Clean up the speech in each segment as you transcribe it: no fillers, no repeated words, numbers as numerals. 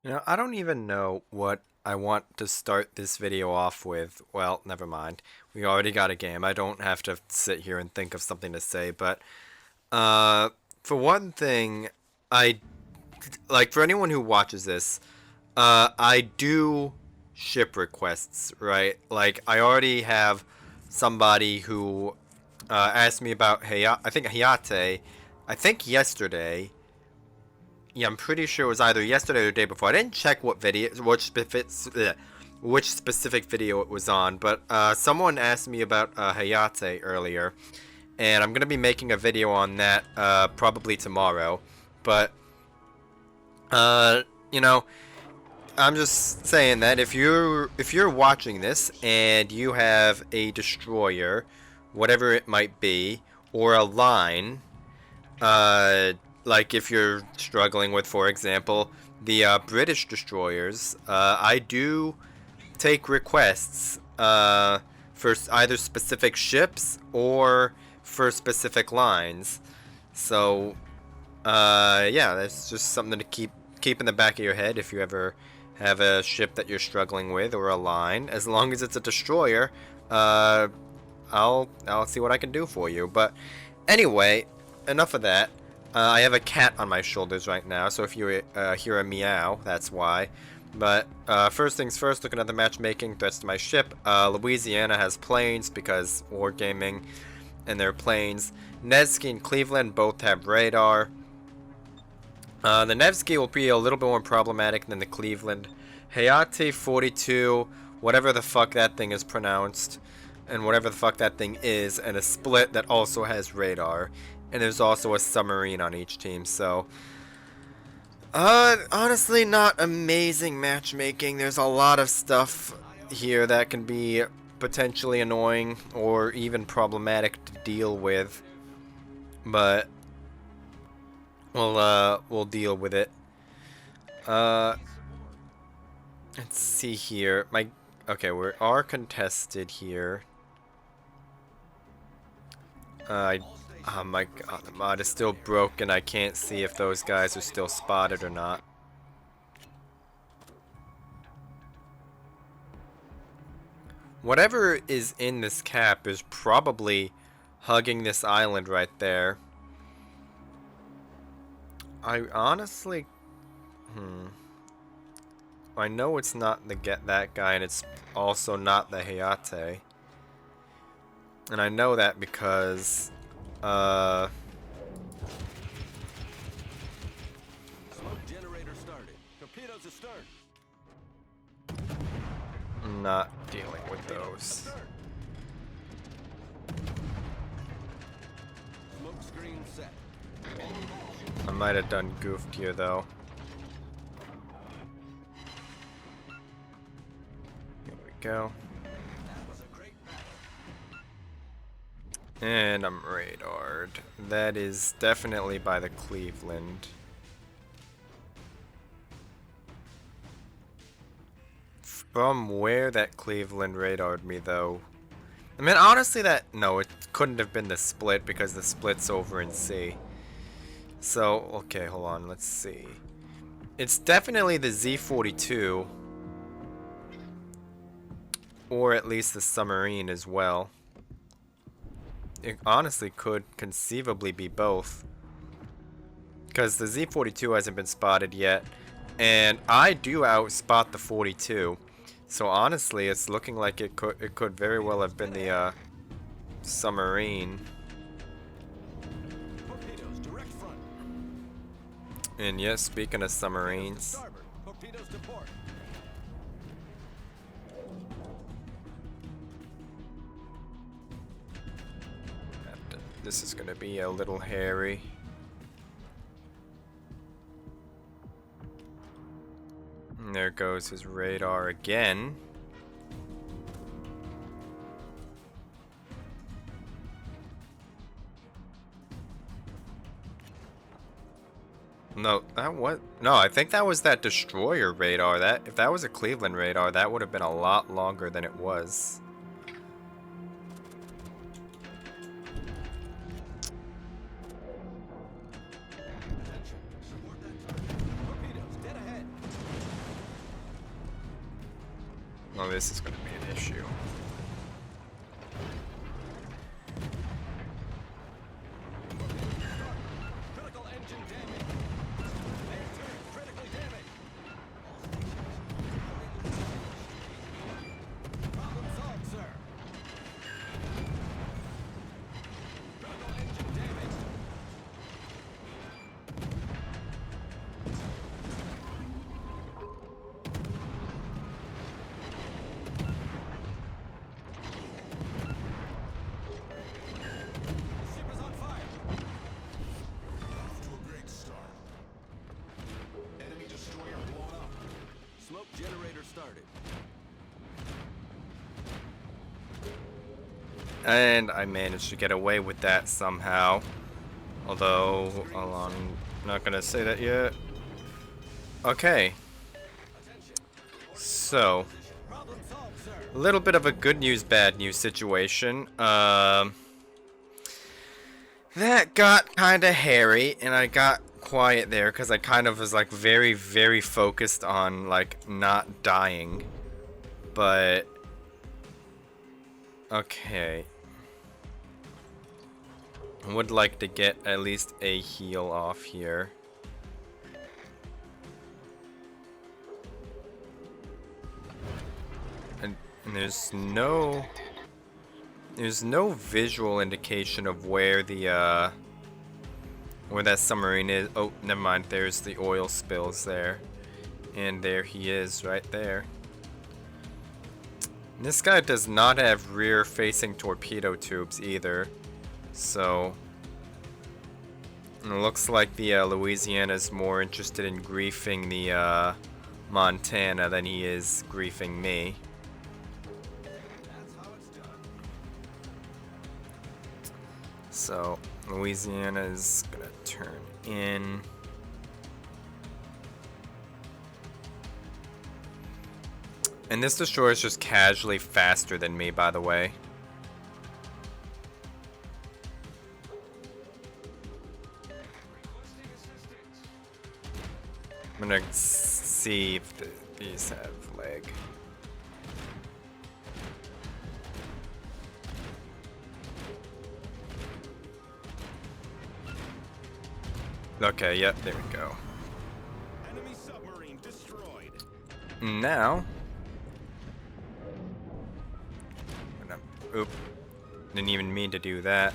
I don't even know what I want to start this video off with. Well, never mind. We already got a game. I don't have to sit here and think of something to say, but uh for one thing, I like for anyone who watches this, I do ship requests, right? Like I already have somebody who asked me about I think Hayate, I think yesterday. Yeah, I'm pretty sure it was either yesterday or the day before. I didn't check which specific video it was on, but someone asked me about Hayate earlier, and I'm gonna be making a video on that probably tomorrow. But uh, you know, I'm just saying that if you're watching this and you have a destroyer, whatever it might be, or a line, uh, like if you're struggling with, for example, the British destroyers, I do take requests for either specific ships or for specific lines. So, yeah, that's just something to keep in the back of your head if you ever have a ship that you're struggling with or a line. As long as it's a destroyer, uh, I'll see what I can do for you. But anyway, enough of that. I have a cat on my shoulders right now, so if you hear a meow, that's why. But first things first, looking at the matchmaking, threats to my ship. Louisiana has planes because wargaming, and their planes. Nevsky and Cleveland both have radar. The Nevsky will be a little bit more problematic than the Cleveland. Hayate 42, whatever the fuck that thing is pronounced, and whatever the fuck that thing is, and a split that also has radar. And there's also a submarine on each team, so honestly not amazing matchmaking. There's a lot of stuff here that can be potentially annoying or even problematic to deal with. But we'll deal with it. Uh let's see here. Okay, we are contested here. Oh my god, the mod is still broken. I can't see if those guys are still spotted or not. Whatever is in this cap is probably hugging this island right there. I honestly... I know it's not that guy, and it's also not the Hayate. And I know that because... Smoke generator started. Torpedoes astern. I'm not dealing with those. Smoke screen set. I might have done goofed here though. Here we go. And I'm radared. That is definitely by the Cleveland. From where that Cleveland radared me though. I mean honestly no, it couldn't have been the split because the split's over in C. So, okay, hold on, let's see. It's definitely the Z-42. Or at least the submarine as well. It honestly could conceivably be both. Because the Z-42 hasn't been spotted yet. And I do outspot the 42. So honestly, it's looking like it could very well have been the submarine. And yes, speaking of submarines. This is gonna be a little hairy. And there goes his radar again. No, I think that was that destroyer radar. If that was a Cleveland radar, that would have been a lot longer than it was. Well, this is going to be an issue. Critical engine damage. Main turret critically damaged. Problem solved, sir. Critical engine damaged. Ship is on fire. Off to a great start. Enemy destroyer blown up. Smoke generator started. And I managed to get away with that somehow. Although, hold on, I'm not gonna say that yet. Okay. So, Problem solved, sir. a little bit of a good news, bad news situation. That got kinda hairy, and I got quiet there because I kind of was like very, very focused on like not dying. But, okay. I would like to get at least a heal off here. And there's no visual indication of where the where that submarine is. Oh, never mind. There's the oil spills there. And there he is right there. And this guy does not have rear-facing torpedo tubes either. So, it looks like the Louisiana is more interested in griefing the Montana than he is griefing me. That's how it's done. So, Louisiana is gonna turn in. And this destroyer is just casually faster than me, by the way. I'm gonna see if these have leg. Okay, yep, there we go. Enemy submarine destroyed. Now, oop, didn't even mean to do that.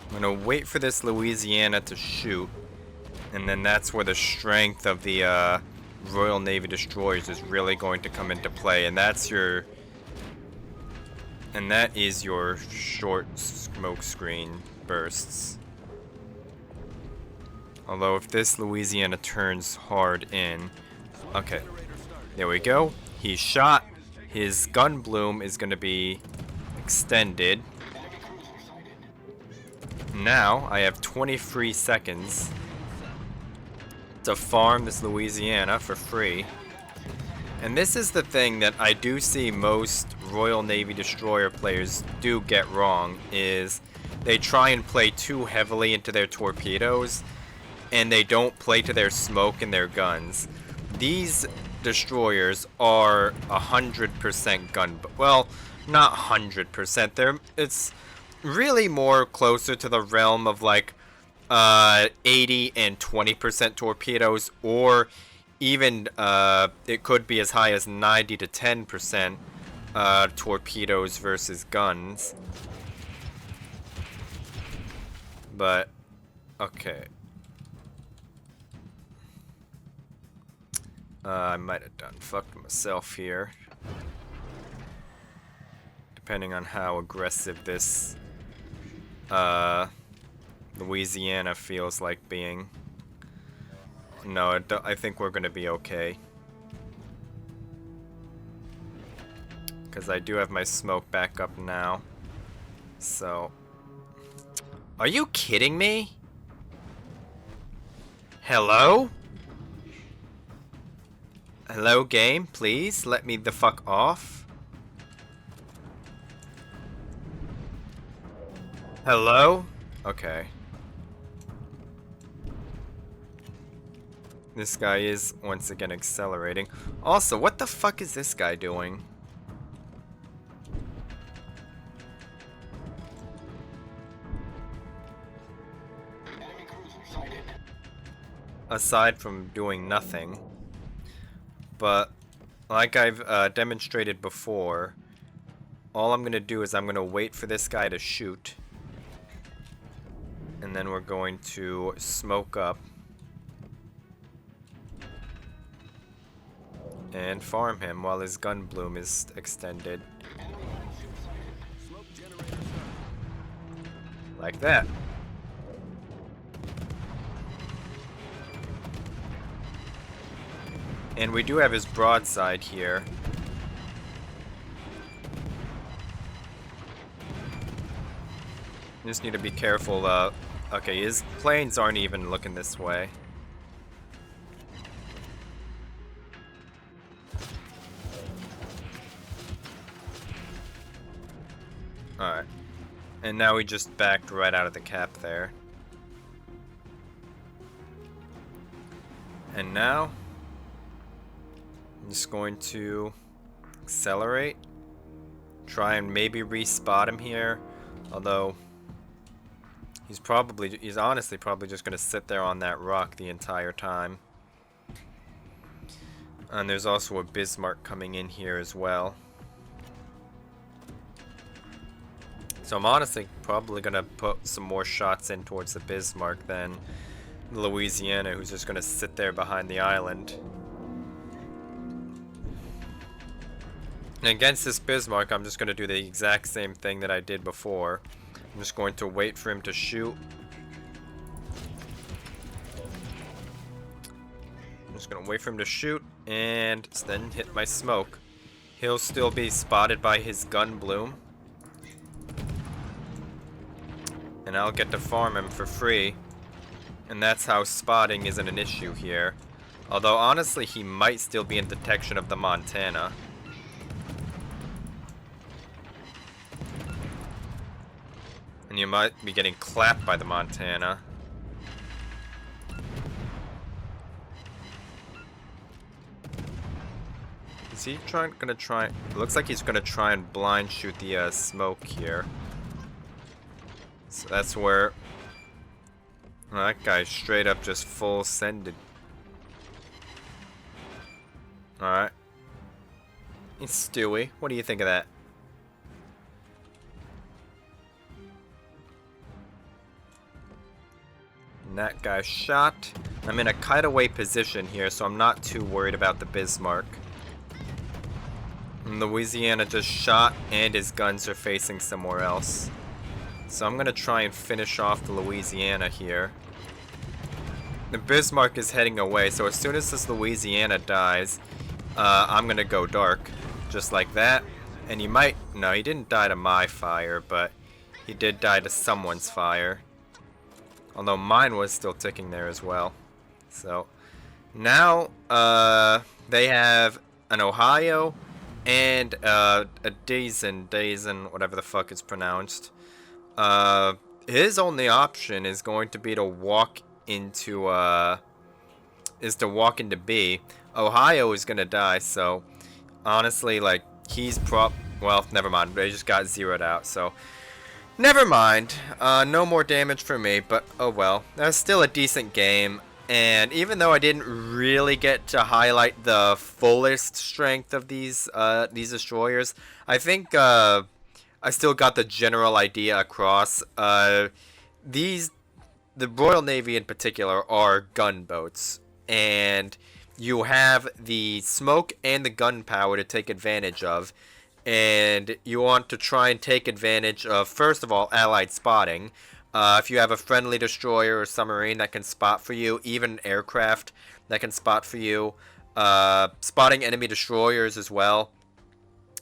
I'm gonna wait for this Louisiana to shoot, and then that's where the strength of the Royal Navy destroyers is really going to come into play, and that is your short smoke screen bursts. Although if this Louisiana turns hard in, okay, there we go. He's shot. His gun bloom is going to be extended. Now I have 20 free seconds to farm this Louisiana for free. And this is the thing that I do see most Royal Navy destroyer players do get wrong, is they try and play too heavily into their torpedoes and they don't play to their smoke and their guns. These destroyers are 100% gun, well, not 100%. It's really more closer to the realm of like 80 and 20% torpedoes, or even it could be as high as 90 to 10% torpedoes versus guns. But okay. I might have done fucked myself here. Depending on how aggressive this Louisiana feels like being. No, I think we're gonna be okay. Because I do have my smoke back up now. So. Are you kidding me? Hello? Hello, game? Please let me the fuck off. Hello? Okay. This guy is once again accelerating. Also, what the fuck is this guy doing? Aside from doing nothing. But like I've demonstrated before, all I'm gonna do is I'm gonna wait for this guy to shoot, and then we're going to smoke up and farm him while his gun bloom is extended. Smoke generator started. Like that. And we do have his broadside here. Just need to be careful. Okay, his planes aren't even looking this way. Alright. And now we just backed right out of the cap there. And now I'm just going to accelerate. Try and maybe respot him here. Although he's honestly probably just gonna sit there on that rock the entire time. And there's also a Bismarck coming in here as well. So I'm honestly probably gonna put some more shots in towards the Bismarck than the Louisiana, who's just gonna sit there behind the island. And against this Bismarck, I'm just gonna do the exact same thing that I did before. I'm just going to wait for him to shoot. I'm just gonna wait for him to shoot and then hit my smoke. He'll still be spotted by his gun bloom. And I'll get to farm him for free. And that's how spotting isn't an issue here. Although honestly, he might still be in detection of the Montana. And you might be getting clapped by the Montana. Is he gonna try? It looks like he's gonna try and blind shoot the smoke here. So that's where that guy straight up just full sended. Alright. It's Stewie. What do you think of that? And that guy shot. I'm in a cutaway position here, so I'm not too worried about the Bismarck. And Louisiana just shot, and his guns are facing somewhere else. So I'm gonna try and finish off the Louisiana here. The Bismarck is heading away, so as soon as this Louisiana dies, I'm gonna go dark. Just like that. And no, he didn't die to my fire, but he did die to someone's fire. Although mine was still ticking there as well. So now they have an Ohio and a Dazen, whatever the fuck it's pronounced. His only option is going to be to walk into B. Ohio is gonna die, so honestly, like, well, never mind. They just got zeroed out, so never mind. No more damage for me, but oh well. That's still a decent game. And even though I didn't really get to highlight the fullest strength of these destroyers, I think I still got the general idea across. The Royal Navy in particular are gunboats, and you have the smoke and the gunpowder to take advantage of. And you want to try and take advantage of, first of all, allied spotting. If you have a friendly destroyer or submarine that can spot for you, even aircraft that can spot for you, spotting enemy destroyers as well.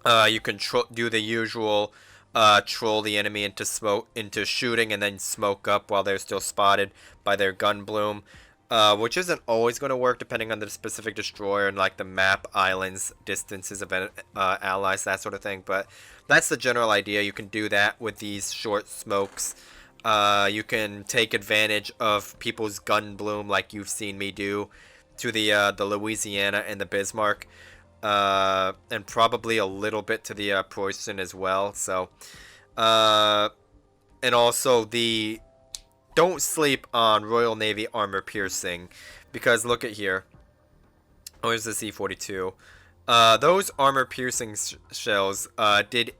You can do the usual troll the enemy into shooting and then smoke up while they're still spotted by their gun bloom. Which isn't always going to work depending on the specific destroyer and like the map, islands, distances of allies, that sort of thing. But that's the general idea. You can do that with these short smokes. You can take advantage of people's gun bloom like you've seen me do to the Louisiana and the Bismarck, and probably a little bit to the Preußen as well. So, and also the don't sleep on Royal Navy armor piercing, because look at here. Oh, here's the C-42. Those armor piercing shells did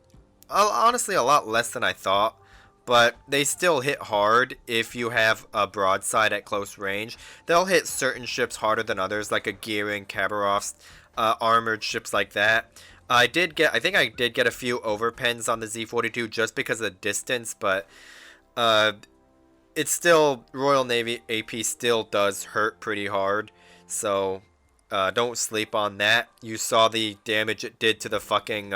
honestly a lot less than I thought, but they still hit hard if you have a broadside at close range. They'll hit certain ships harder than others, like a Gearing, Khabarovsk, armored ships like that. I think I did get a few overpens on the Z-42 just because of the distance, but it's still, Royal Navy AP still does hurt pretty hard, so don't sleep on that. You saw the damage it did to the fucking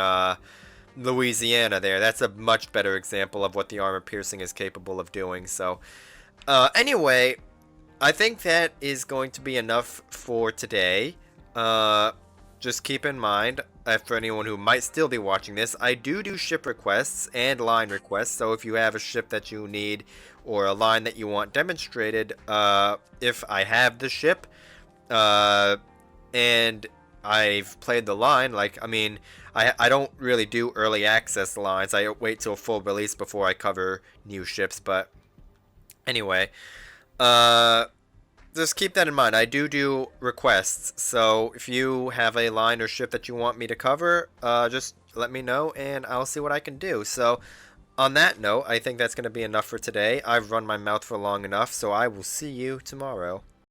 Louisiana there. That's a much better example of what the armor piercing is capable of doing. So anyway, I think that is going to be enough for today. Just keep in mind, for anyone who might still be watching this, I do ship requests and line requests. So if you have a ship that you need or a line that you want demonstrated, if I have the ship and I've played the line, like, I mean, I don't really do early access lines. I wait till full release before I cover new ships. But anyway, just keep that in mind. I do requests, so if you have a line or ship that you want me to cover, just let me know and I'll see what I can do. So on that note, I think that's going to be enough for today. I've run my mouth for long enough, so I will see you tomorrow.